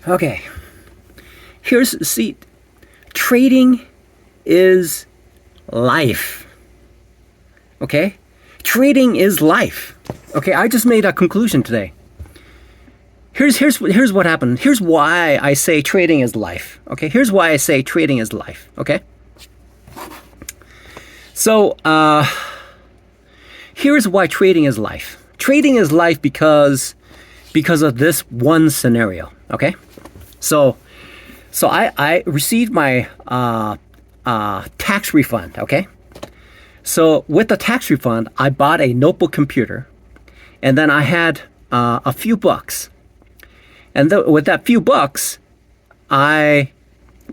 Okay. See, trading is life. Okay? Trading is life. Okay, I just made a conclusion today. Here's what happened. Here's why I say trading is life. Okay, here's why I say trading is life. Okay? So, here's why trading is life. Trading is life because of this one scenario. Okay? So I received my tax refund. Okay? So with the tax refund, I bought a notebook computer, and then I had a few bucks. And with that few bucks, I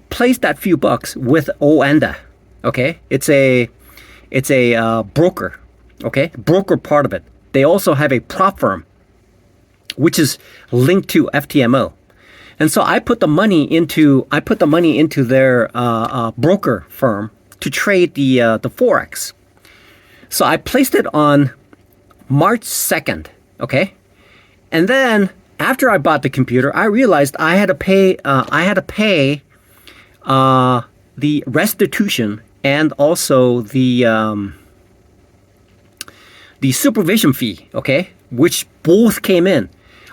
placed that few bucks with Oanda. Okay? It's a broker. Okay? Broker part of it. They also have a prop firm, which is linked to FTMO. And so I put the money into their broker firm to trade the Forex. So I placed it on March 2nd, okay? And then after I bought the computer, I realized I had to pay the restitution and also the supervision fee, okay? Which both came in.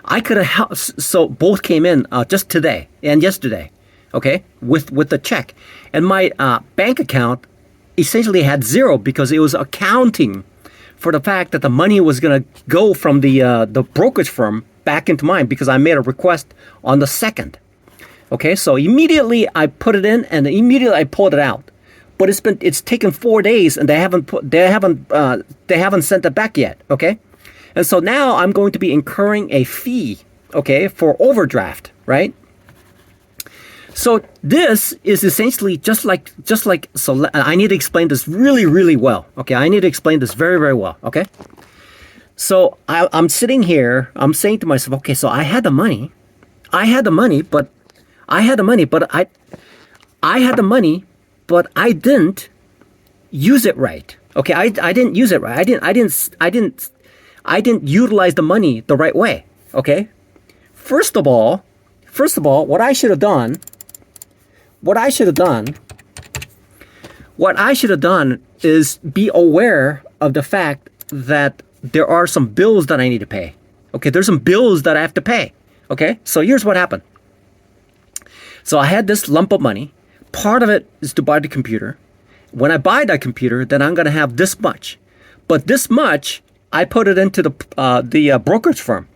I could have so both came in just today and yesterday, okay? With the check. And my bank account essentially had zero because it was accounting for the fact that the money was going to go from the brokerage firm back into mine because I made a request on the 2nd. Okay, so immediately I put it in and immediately I pulled it out. But it's taken 4 days and they haven't sent it back yet. Okay, and so now I'm going to be incurring a fee. Okay, for overdraft, right? So this is essentially just like so. I need to explain this really well. Okay, I need to explain this very well. Okay, so I'm sitting here. I'm saying to myself, okay, so I had the money, but I didn't use it right. Okay, I didn't use it right. I didn't utilize the money the right way. Okay, first of all, what I should have done is be aware of the fact that there are some bills that I need to pay. Okay, there's some bills that I have to pay. Okay, so here's what happened. So I had this lump of money. Part of it is to buy the computer. When I buy that computer, then I'm going to have this much. But this much, I put it into the brokerage firm.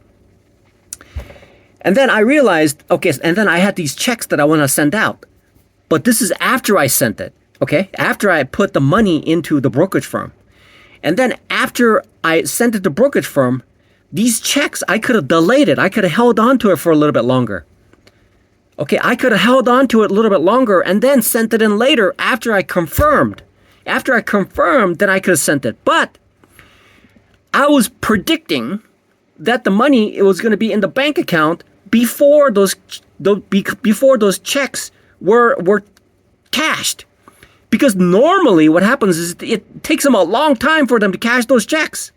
And then I realized, okay, and then I had these checks that I want to send out. But this is after I sent it, okay? After I put the money into the brokerage firm. And then after I sent it to the brokerage firm, these checks, I could have delayed it. I could have held on to it for a little bit longer. Okay, I could have held on to it a little bit longer and then sent it in later after I confirmed. After I confirmed, then I could have sent it. But I was predicting that the money it was going to be in the bank account before those checks were cashed. Because normally what happens is it takes them a long time for them to cash those checks.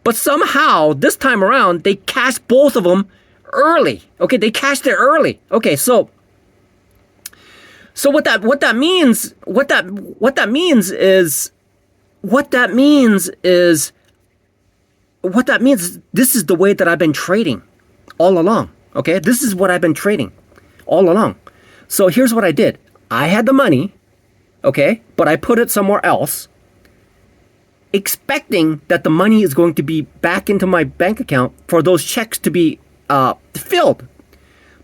But somehow this time around they cashed both of them early. Okay, they cashed it early. Okay, so what that means is this is the way that I've been trading all along. Okay, this is what I've been trading all along. So here's what I did. I had the money, okay, but I put it somewhere else, expecting that the money is going to be back into my bank account for those checks to be filled.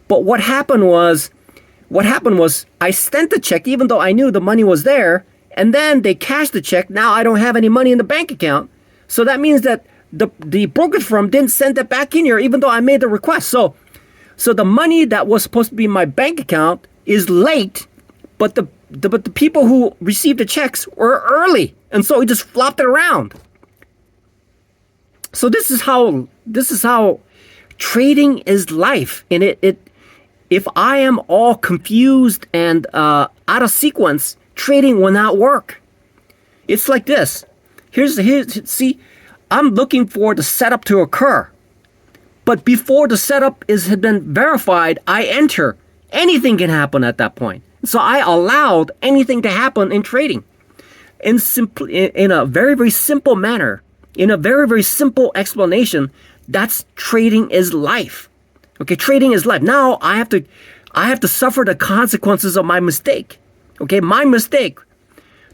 But what happened was I sent the check even though I knew the money was there, and then they cashed the check. Now I don't have any money in the bank account. So that means that the brokerage firm didn't send it back in here even though I made the request. So the money that was supposed to be in my bank account is late, but the people who received the checks were early, and so he just flopped it around. So this is how trading is life, and if I am all confused and out of sequence, trading will not work. It's like this. See, I'm looking for the setup to occur, But before the setup has been verified, I enter. Anything can happen at that point. So I allowed anything to happen in trading. In a very, very simple manner, in a very, very simple explanation, that's trading is life. Okay, trading is life. Now I have to suffer the consequences of my mistake. Okay, my mistake.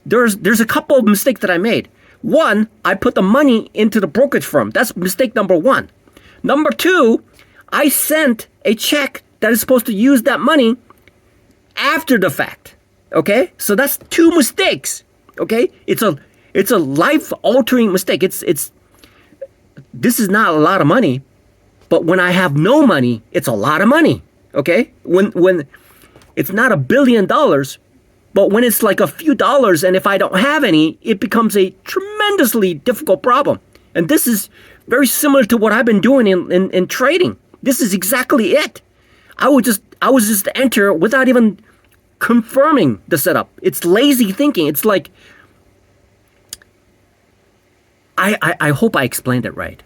There's a couple of mistakes that I made. One, I put the money into the brokerage firm. That's mistake number one. Number two, I sent a check that is supposed to use that money after the fact. Okay, so that's two mistakes. Okay, it's a life-altering mistake. This is not a lot of money, but when I have no money, it's a lot of money. Okay, when it's not $1 billion, but when it's like a few dollars, and if I don't have any, it becomes a tremendously difficult problem. And this is very similar to what I've been doing in trading. This is exactly it. I was just enter without even confirming the setup. It's lazy thinking. It's like, I hope I explained it right.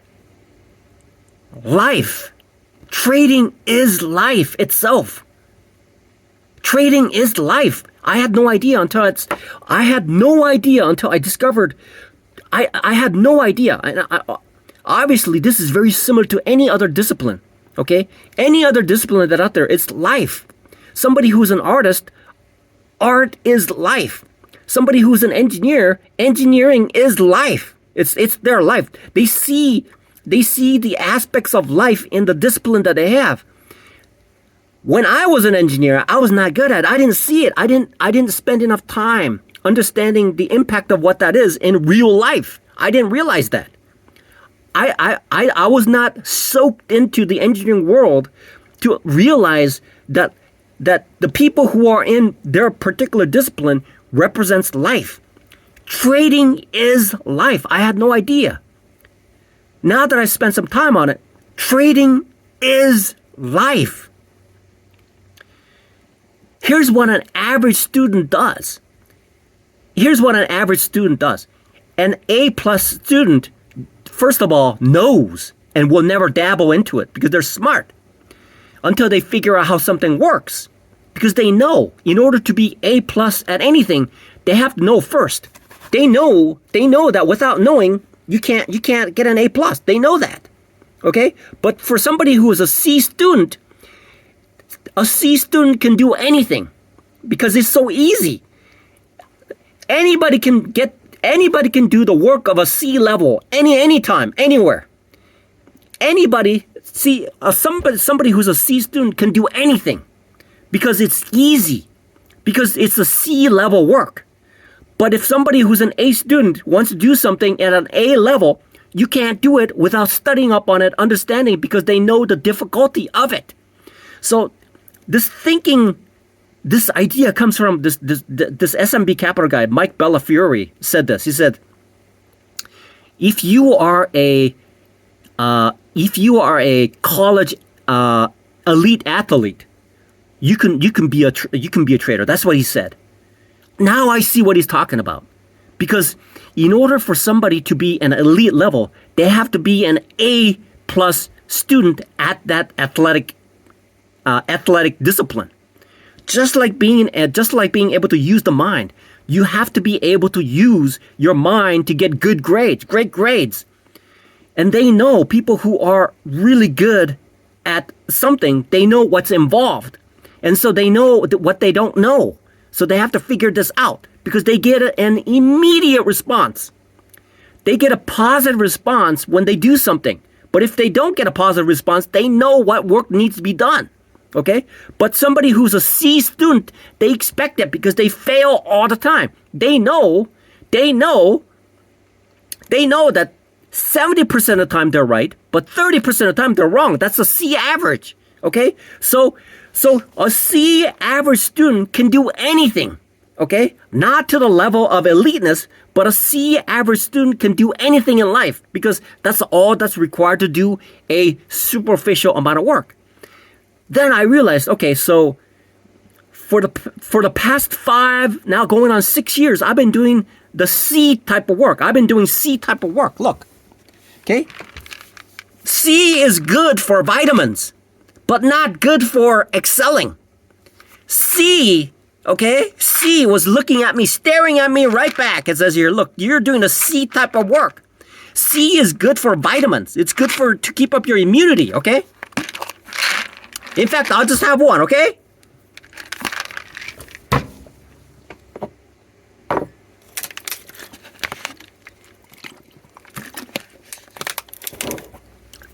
Life. Trading is life itself. Trading is life. I had no idea until I discovered. I had no idea. And obviously, this is very similar to any other discipline. Okay? Any other discipline that's out there, it's life. Somebody who's an artist, art is life. Somebody who's an engineer, engineering is life. It's their life. They see the aspects of life in the discipline that they have. When I was an engineer, I was not good at it. I didn't see it. I didn't spend enough time understanding the impact of what that is in real life. I didn't realize that. I was not soaked into the engineering world to realize that the people who are in their particular discipline represents life. Trading is life. I had no idea. Now that I spent some time on it, trading is life. Here's what an average student does. An A+ student, first of all, knows and will never dabble into it because they're smart until they figure out how something works. Because they know in order to be A+ at anything, they have to know first. They know that without knowing, you can't get an A+. They know that. Okay? But for somebody who is a C student can do anything because it's so easy. Anybody can do the work of a C level anytime, anywhere. Somebody who's a C student can do anything because it's easy, because it's a C level work. But if somebody who's an A student wants to do something at an A level, you can't do it without studying up on it, understanding, because they know the difficulty of it. So this idea comes from this SMB Capital guy, Mike Bellafiore, said this. He said, if you are a college elite athlete, you can be a trader. That's what he said. Now I see what he's talking about. Because in order for somebody to be an elite level, they have to be an A+ student at that athletic discipline. Just like being able to use the mind, you have to be able to use your mind to get great grades. And they know people who are really good at something, they know what's involved. And so they know what they don't know. So they have to figure this out because they get an immediate response. They get a positive response when they do something. But if they don't get a positive response, they know what work needs to be done. Okay? But somebody who's a C student, they expect it because they fail all the time. They know that 70% of the time they're right, but 30% of the time they're wrong. That's a C average. Okay? So a C average student can do anything. Okay? Not to the level of eliteness, but a C average student can do anything in life because that's all that's required to do a superficial amount of work. Then I realized, okay, so for the past 5, now going on 6 years, I've been doing the C type of work. Look. Okay? C is good for vitamins, but not good for excelling. C, okay? C was looking at me, staring at me right back. It says here, look, you're doing a C type of work. C is good for vitamins. It's good to keep up your immunity, okay? In fact, I'll just have one, okay?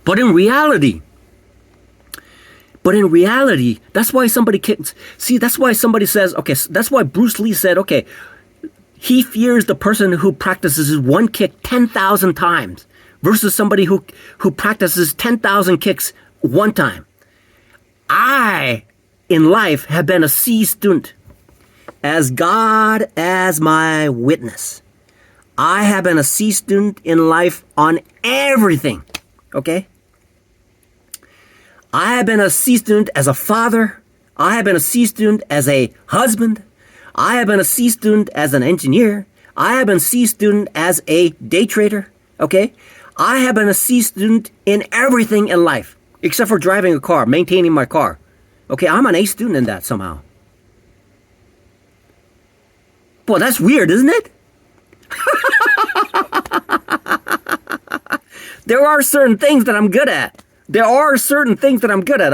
But in reality, that's why somebody kicks. See, that's why somebody says, okay, that's why Bruce Lee said, okay, he fears the person who practices one kick 10,000 times versus somebody who practices 10,000 kicks one time. I, in life, have been a C student. As God as my witness. I have been a C student in life on everything, okay? I have been a C student as a father. I have been a C student as a husband. I have been a C student as an engineer. I have been a C student as a day trader, okay? I have been a C student in everything in life, except for driving a car, maintaining my car. Okay, I'm an A student in that somehow. Boy, that's weird, isn't it? There are certain things that I'm good at.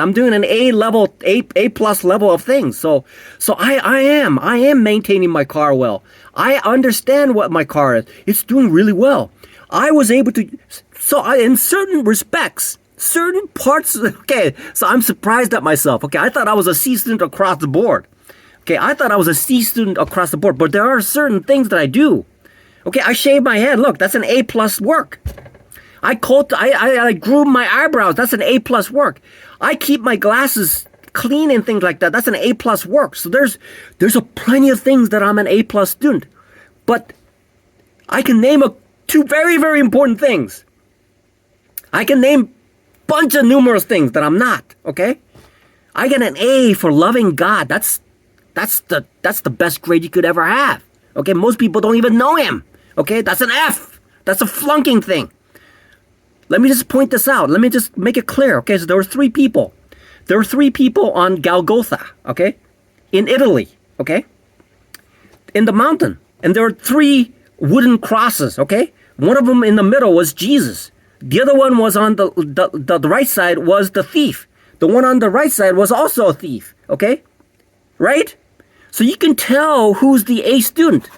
I'm doing an A plus level of things. So I am maintaining my car well. I understand what my car is. It's doing really well. I was able to, in certain respects, certain parts, okay, so I'm surprised at myself. Okay, I thought I was a C student across the board. Okay, I thought I was a C student across the board, but there are certain things that I do. Okay, I shave my head. Look, that's an A plus work. I groom my eyebrows. That's an A plus work. I keep my glasses clean and things like that. That's an A plus work. So there's a plenty of things that I'm an A plus student. But I can name two very, very important things. I can name a bunch of numerous things that I'm not, okay? I get an A for loving God. That's the best grade you could ever have. Okay, most people don't even know him. Okay, that's an F. That's a flunking thing. Let me just point this out. Let me just make it clear. Okay, so there were three people. There were three people on Golgotha, okay, in Italy, okay, in the mountain. And there were three wooden crosses, okay? One of them in the middle was Jesus. The other one was on the right side was the thief. The one on the right side was also a thief, okay? Right? So you can tell who's the A student,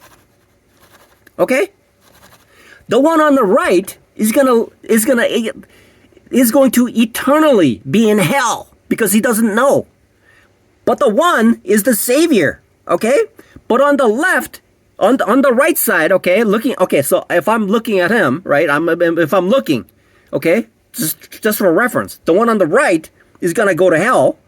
okay? The one on the right is going to eternally be in hell because he doesn't know. But the one is the Savior, okay? But on the left, on the right side, okay, so if I'm looking at him, right, if I'm looking, okay, just for reference, the one on the right is going to go to hell.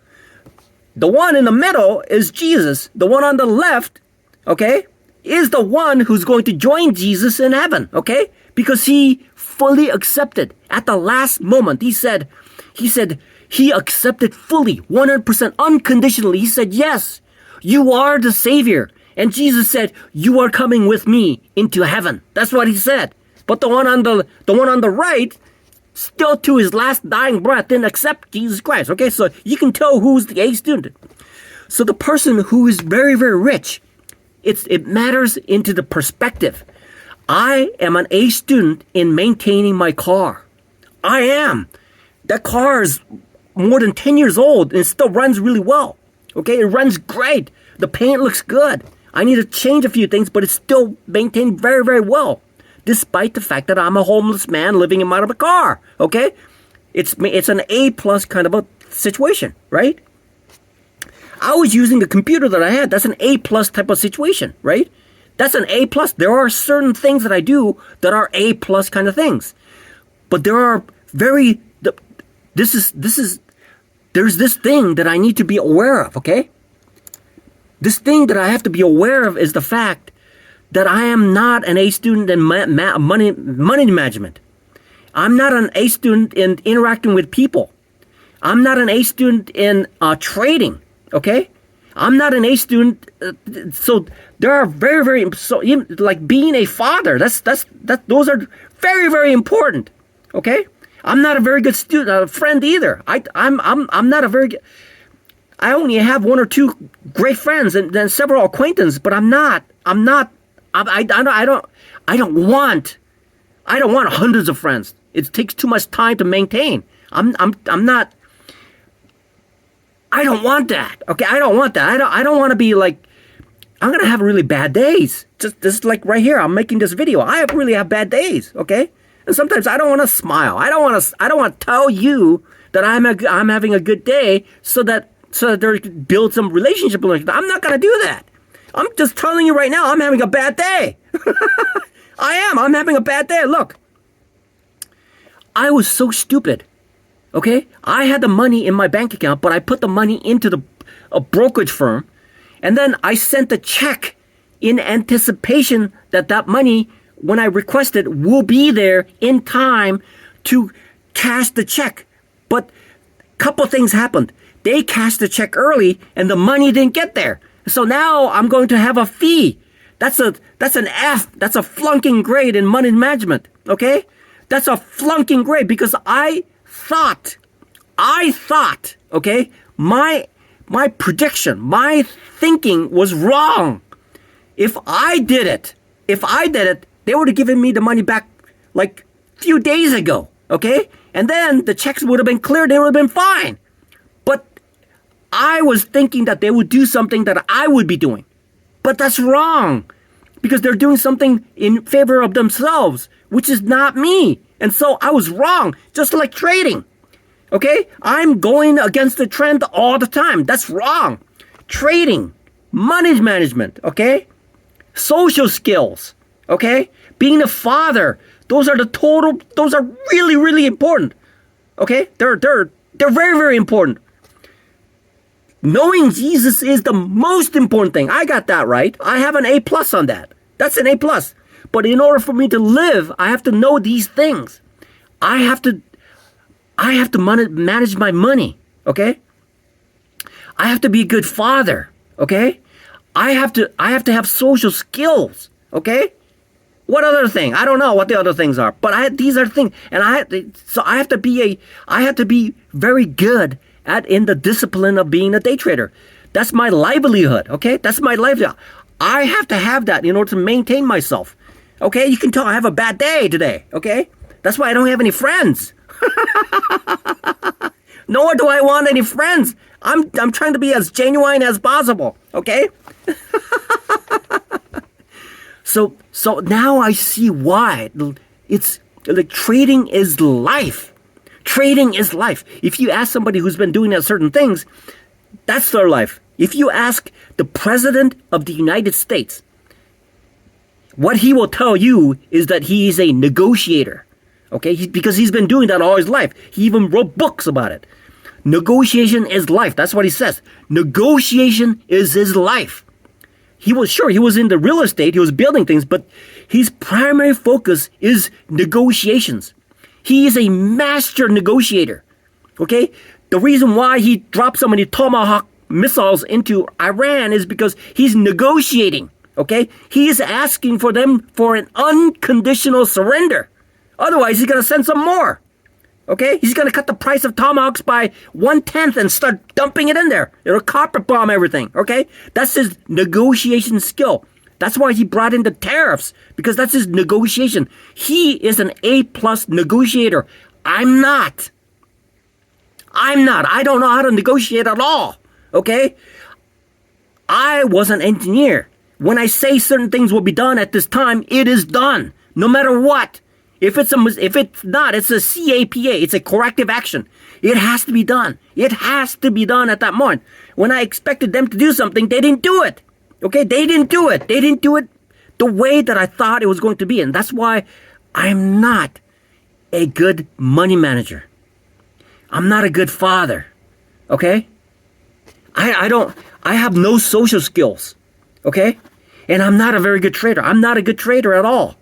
The one in the middle is Jesus. The one on the left, okay, is the one who's going to join Jesus in heaven, okay? Because he fully accepted at the last moment. He said he accepted fully, 100% unconditionally. He said, yes, you are the Savior. And Jesus said, you are coming with me into heaven. That's what he said. But the one on the right, still to his last dying breath, didn't accept Jesus Christ. Okay, so you can tell who's the A student. So the person who is very, very rich, it matters into the perspective. I am an A student in maintaining my car. I am. That car is more than 10 years old and it still runs really well. Okay, it runs great. The paint looks good. I need to change a few things, but it's still maintained very, very well, despite the fact that I'm a homeless man living in out of a car. Okay, it's an A plus kind of a situation, right? I was using the computer that I had. That's an A plus type of situation, right? That's an A plus. There are certain things that I do that are A plus kind of things, but there are there's this thing that I need to be aware of. Okay, this thing that I have to be aware of is the fact that I am not an A student in money management. I'm not an A student in interacting with people. I'm not an A student in trading. Okay, I'm not an A student. So there are like being a father. Those are very, very important. Okay, I'm not a very good friend either. I'm not a very good. I only have one or two great friends and then several acquaintances, but I don't want hundreds of friends. It takes too much time to maintain. I'm not. I don't want that. Okay, I don't want that. I don't want to be like. I'm gonna have really bad days. Just like right here, I'm making this video. I really have bad days. Okay, and sometimes I don't want to smile. I don't want to tell you that I'm having a good day so that there build some relationship. I'm not gonna do that. I'm just telling you right now, I'm having a bad day. I am. I'm having a bad day. Look, I was so stupid. Okay, I had the money in my bank account, but I put the money into a brokerage firm, and then I sent a check in anticipation that money, when I requested, will be there in time to cash the check. But a couple things happened. They cashed the check early, and the money didn't get there. So now I'm going to have a fee. That's an F. That's a flunking grade in money management. Okay, that's a flunking grade because I thought, okay, my prediction, my thinking was wrong. If I did it, they would have given me the money back like a few days ago, okay? And then the checks would have been cleared, they would have been fine. But I was thinking that they would do something that I would be doing. But that's wrong because they're doing something in favor of themselves, which is not me. And so I was wrong, just like trading. Okay? I'm going against the trend all the time. That's wrong. Trading, money management, okay? Social skills, okay? Being a father, those are really, really important. Okay? They're very, very important. Knowing Jesus is the most important thing. I got that right. I have an A+ on that. That's an A+. But in order for me to live, I have to know these things. I have to manage my money, okay? I have to be a good father, okay? I have to have social skills, okay? What other thing? I don't know what the other things are, but these are things, and I have to be very good in the discipline of being a day trader. That's my livelihood, okay? That's my livelihood. I have to have that in order to maintain myself. Okay, you can tell I have a bad day today, okay? That's why I don't have any friends. Nor do I want any friends. I'm trying to be as genuine as possible, okay? So now I see why. It's like trading is life. Trading is life. If you ask somebody who's been doing certain things, that's their life. If you ask the President of the United States, what he will tell you is that he is a negotiator, okay? Because he's been doing that all his life. He even wrote books about it. Negotiation is life. That's what he says. Negotiation is his life. He was in the real estate. He was building things, but his primary focus is negotiations. He is a master negotiator, okay? The reason why he dropped so many Tomahawk missiles into Iran is because he's negotiating. Okay? He is asking for them for an unconditional surrender. Otherwise, he's going to send some more. Okay? He's going to cut the price of Tomahawks by 1/10 and start dumping it in there. It'll carpet bomb everything. Okay? That's his negotiation skill. That's why he brought in the tariffs, because that's his negotiation. He is an A+ negotiator. I'm not. I don't know how to negotiate at all. Okay? I was an engineer. When I say certain things will be done at this time, it is done, no matter what. If it's not, it's a CAPA. It's a corrective action. It has to be done. It has to be done at that moment. When I expected them to do something, they didn't do it. Okay, they didn't do it. They didn't do it the way that I thought it was going to be, and that's why I'm not a good money manager. I'm not a good father. Okay, I have no social skills. Okay? And I'm not a very good trader. I'm not a good trader at all.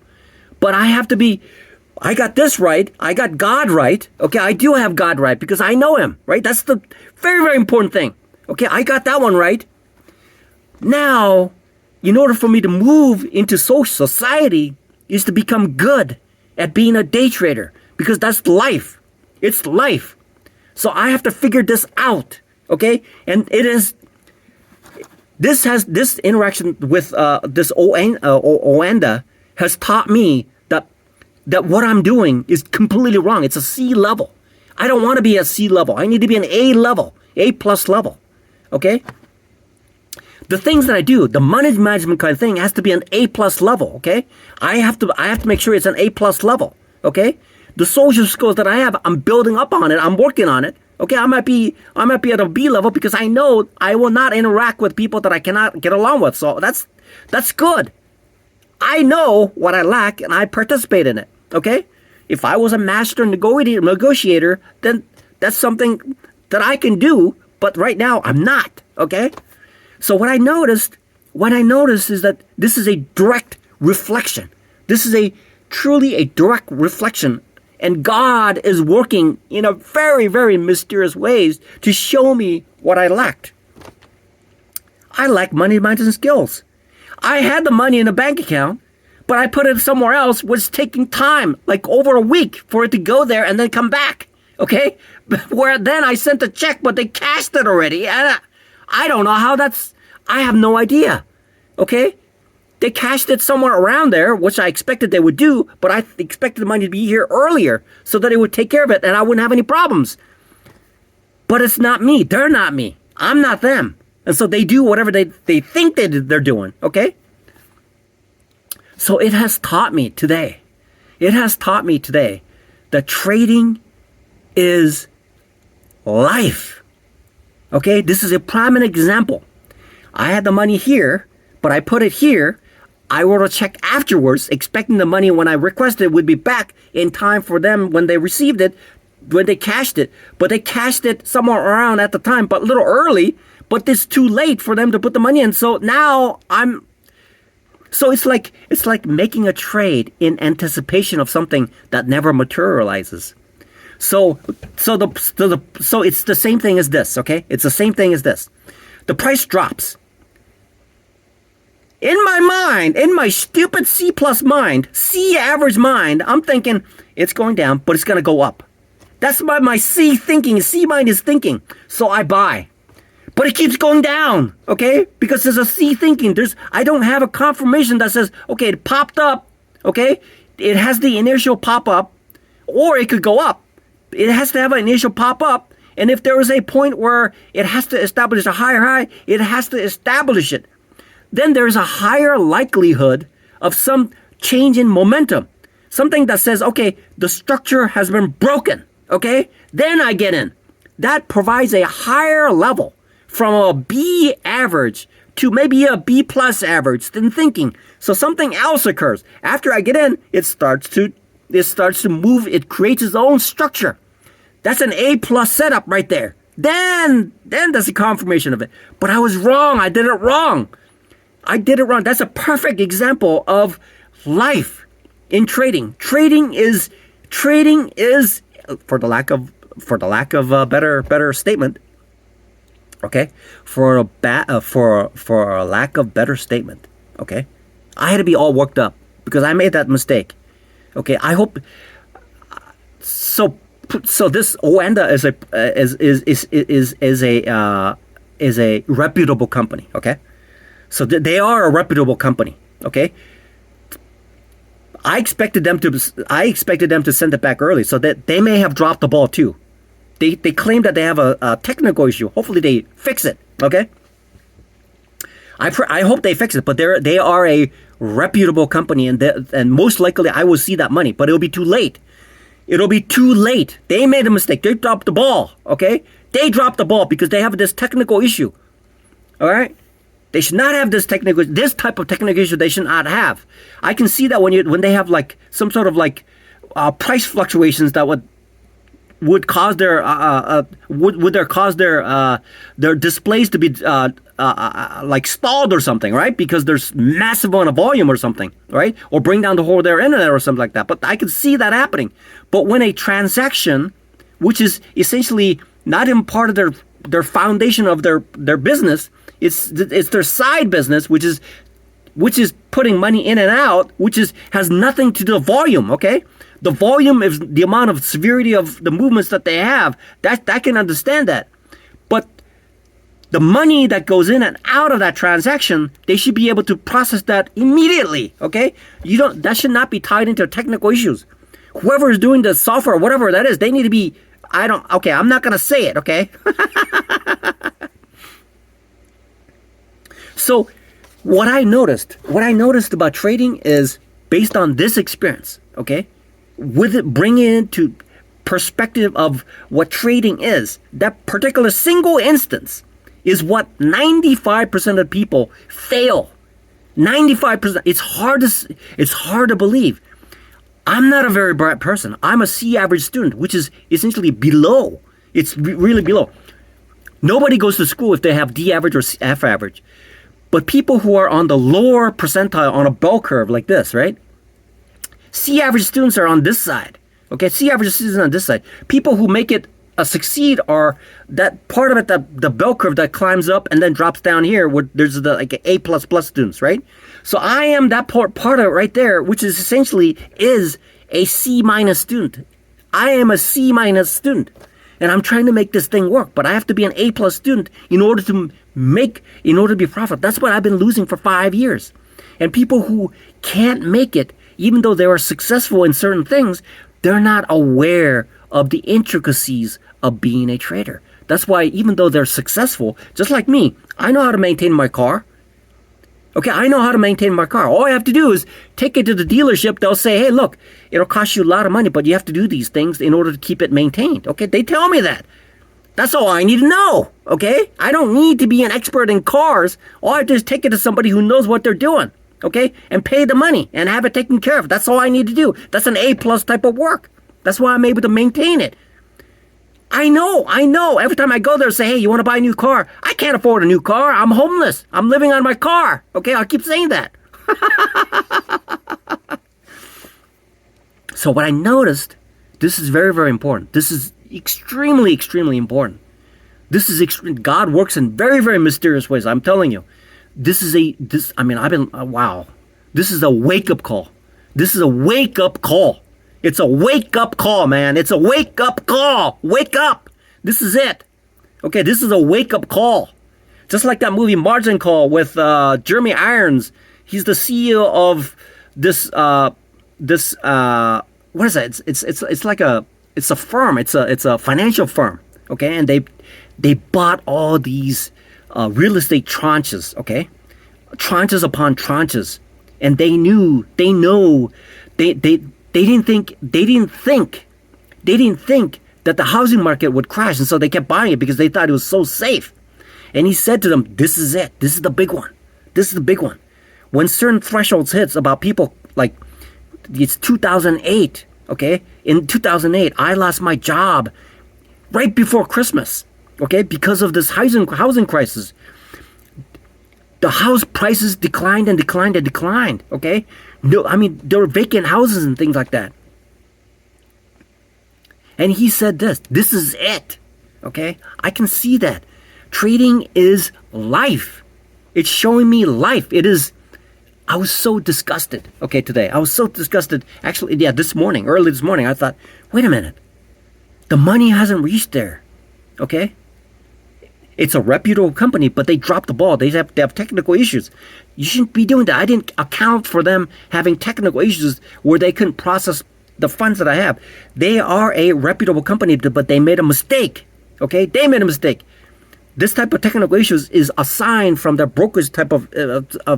But I got this right. I got God right. Okay? I do have God right because I know him, right? That's the very, very important thing. Okay? I got that one right. Now, in order for me to move into society is to become good at being a day trader because that's life. It's life. So I have to figure this out. Okay? And this interaction with this Oanda has taught me that what I'm doing is completely wrong. It's a C level. I don't want to be a C level. I need to be an A level, A plus level. Okay? The things that I do, the money management kind of thing has to be an A plus level. Okay? I have to make sure it's an A plus level. Okay? The social skills that I have, I'm building up on it. I'm working on it. Okay? I might be at a B level because I know I will not interact with people that I cannot get along with. So that's good. I know what I lack and I participate in it. Okay? If I was a master negotiator, then that's something that I can do, but right now I'm not. Okay? So what I noticed is that this is a direct reflection. This is truly a direct reflection. And God is working in a very, very mysterious ways to show me what I lacked. I lack money management skills. I had the money in a bank account, but I put it somewhere else, was taking time, like over a week for it to go there and then come back. Okay? Where then I sent a check, but they cashed it already. And I don't know how I have no idea. Okay? They cashed it somewhere around there, which I expected they would do, but I expected the money to be here earlier so that it would take care of it and I wouldn't have any problems. But it's not me. They're not me. I'm not them. And so they do whatever they think they're doing. Okay? So it has taught me today. That trading is life. Okay? This is a prominent example. I had the money here, but I put it here. I wrote a check afterwards, expecting the money when I requested it would be back in time for them when they received it, when they cashed it. But they cashed it somewhere around at the time, but a little early, but it's too late for them to put the money in. So now so it's like making a trade in anticipation of something that never materializes. So it's the same thing as this, okay? It's the same thing as this. The price drops. In my mind, in my stupid C plus mind, C average mind, I'm thinking it's going down, but it's going to go up. That's my C thinking. C mind is thinking. So I buy. But it keeps going down, okay? Because there's a C thinking. I don't have a confirmation that says, okay, it popped up, okay? It has the initial pop up, or it could go up. It has to have an initial pop up. And if there is a point where it has to establish a higher high, it has to establish it. Then there's a higher likelihood of some change in momentum. Something that says, okay, the structure has been broken, okay? Then I get in. That provides a higher level from a B average to maybe a B plus average than thinking. So something else occurs. After I get in, it starts to move. It creates its own structure. That's an A plus setup right there. Then there's a confirmation of it. But I was wrong. I did it wrong. That's a perfect example of life in trading. Trading is, for the lack of a better statement. Okay, for a lack of better statement. Okay, I had to be all worked up because I made that mistake. Okay, I hope. So this Oanda is a reputable company. Okay. So they are a reputable company, okay? I expected them to send it back early, so that they may have dropped the ball too. They claim that they have a technical issue. Hopefully they fix it, okay? I hope they fix it, but they are a reputable company, and most likely I will see that money, but it'll be too late. It'll be too late. They made a mistake. They dropped the ball, okay? They dropped the ball because they have this technical issue, all right? They should not have this type of technical issue. They should not have. I can see that when they have like some sort of like price fluctuations that would cause their displays to be like stalled or something, right? Because there's massive amount of volume or something, right? Or bring down the whole their internet or something like that. But I can see that happening. But when a transaction, which is essentially not even part of their foundation of their business, it's their side business, which is putting money in and out, has nothing to do with volume, okay? The volume is the amount of severity of the movements that they have. That can understand that. But the money that goes in and out of that transaction, they should be able to process that immediately. Okay? That should not be tied into technical issues. Whoever is doing the software, whatever that is, they need to be, I'm not going to say it, okay? So what I noticed about trading is based on this experience, okay? With it bringing it into perspective of what trading is, that particular single instance is what 95% of people fail. 95%. It's hard to believe. I'm not a very bright person. I'm a C average student, which is essentially below. It's really below. Nobody goes to school if they have D average or F average. But people who are on the lower percentile on a bell curve like this, right? C average students are on this side. Okay, C average students are on this side. People who make it succeed are that part of it, the bell curve that climbs up and then drops down here where there's the like A++ students, right? So I am that part of it right there, which is essentially is a C- student. I am a C- student. And I'm trying to make this thing work, but I have to be an A+ student in order to be profitable. That's what I've been losing for 5 years. And people who can't make it, even though they are successful in certain things, they're not aware of the intricacies of being a trader. That's why even though they're successful, just like me, I know how to maintain my car. Okay, I know how to maintain my car. All I have to do is take it to the dealership. They'll say, hey, look, it'll cost you a lot of money, but you have to do these things in order to keep it maintained. Okay, they tell me that. That's all I need to know. Okay, I don't need to be an expert in cars. All I have to do is take it to somebody who knows what they're doing. Okay, and pay the money and have it taken care of. That's all I need to do. That's an A+ type of work. That's why I'm able to maintain it. I know. Every time I go there and say, hey, you want to buy a new car? I can't afford a new car. I'm homeless. I'm living on my car. Okay, I'll keep saying that. So what I noticed, this is very, very important. This is extremely, extremely important. God works in very, very mysterious ways. I'm telling you. This is a wake-up call. This is a wake-up call. It's a wake-up call, man. It's a wake-up call. Wake up. This is it. Okay, this is a wake-up call. Just like that movie Margin Call with Jeremy Irons. He's the CEO of this what is that? It's a firm. It's a financial firm. Okay, and they bought all these real estate tranches. Okay, tranches upon tranches, and they didn't think that the housing market would crash, and so they kept buying it because they thought it was so safe. And he said to them, this is it. This is the big one. This is the big one. When certain thresholds hits about people, like it's 2008, okay? In 2008, I lost my job right before Christmas, okay? Because of this housing crisis. The house prices declined and declined and declined, okay? No, I mean, there were vacant houses and things like that. And he said this is it, okay? I can see that. Trading is life. It's showing me life. I was so disgusted, okay, today. I was so disgusted. Actually, yeah, early this morning, I thought, wait a minute. The money hasn't reached there, okay? It's a reputable company, but they dropped the ball. They have technical issues. You shouldn't be doing that. I didn't account for them having technical issues where they couldn't process the funds that I have. They are a reputable company, but they made a mistake. Okay? They made a mistake. This type of technical issues is a sign from their brokerage type of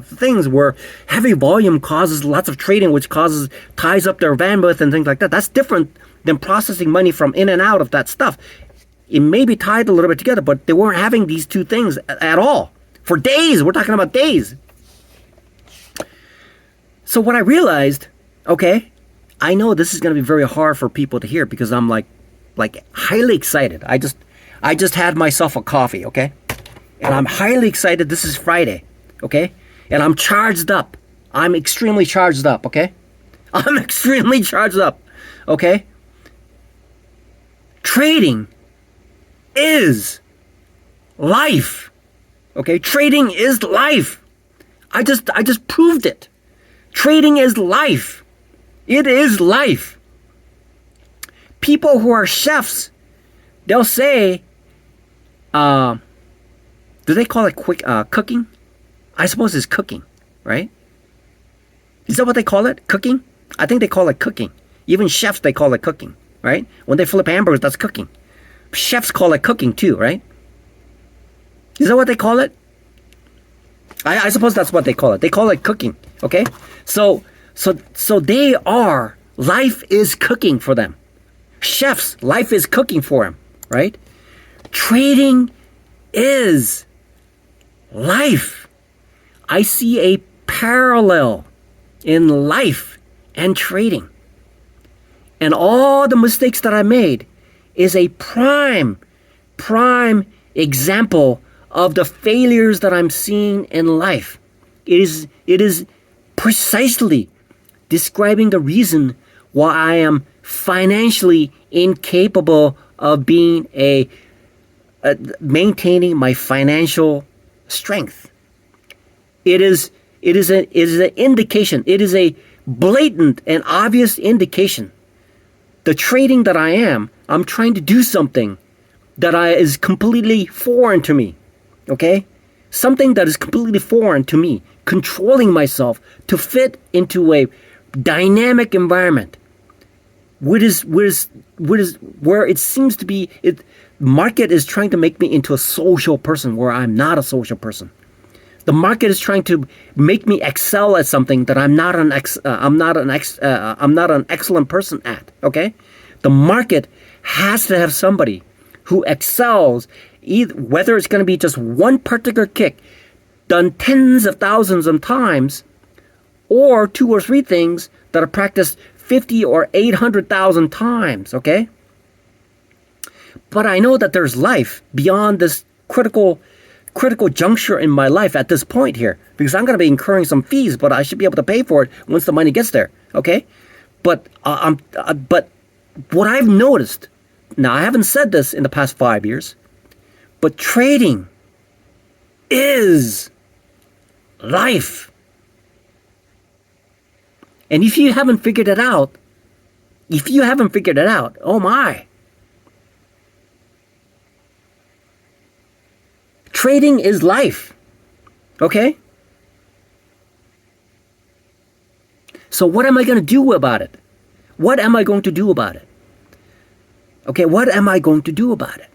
things where heavy volume causes lots of trading, which ties up their bandwidth and things like that. That's different than processing money from in and out of that stuff. It may be tied a little bit together, but they weren't having these two things at all. For days. We're talking about days. So what I realized, okay, I know this is going to be very hard for people to hear because I'm like highly excited. I just had myself a coffee, okay? And I'm highly excited. This is Friday, okay? And I'm charged up. I'm extremely charged up, okay? I'm extremely charged up, okay? Trading is life. Okay, trading is life. I just proved it. Trading is life. It is life. People who are chefs, they'll say, do they call it cooking? I suppose it's cooking, right? Is that what they call it? Cooking? I think they call it cooking. Even chefs, they call it cooking, right? When they flip hamburgers, that's cooking. Chefs call it cooking too, right? Is that what they call it? I suppose that's what they call it. They call it cooking, okay? So they are, life is cooking for them. Chefs, life is cooking for them, right? Trading is life. I see a parallel in life and trading. And all the mistakes that I made is a prime example of the failures that I'm seeing in life. It is precisely describing the reason why I am financially incapable of being maintaining my financial strength. It is an indication. It is a blatant and obvious indication. The trading that I'm trying to do something that is completely foreign to me. Okay? Something that is completely foreign to me, controlling myself to fit into a dynamic environment, where it seems to be, market is trying to make me into a social person where I'm not a social person. The market is trying to make me excel at something that I'm not an excellent person at. Okay, the market has to have somebody who excels, whether it's going to be just one particular kick done tens of thousands of times, or 2 or 3 things that are practiced 50 or 800,000 times. Okay, but I know that there's life beyond this critical juncture in my life at this point here, because I'm going to be incurring some fees, but I should be able to pay for it once the money gets there. Okay, but what I've noticed, now I haven't said this in the past 5 years, but trading is life. And if you haven't figured it out, oh my. Trading is life. Okay? So what am I going to do about it? What am I going to do about it? Okay, what am I going to do about it?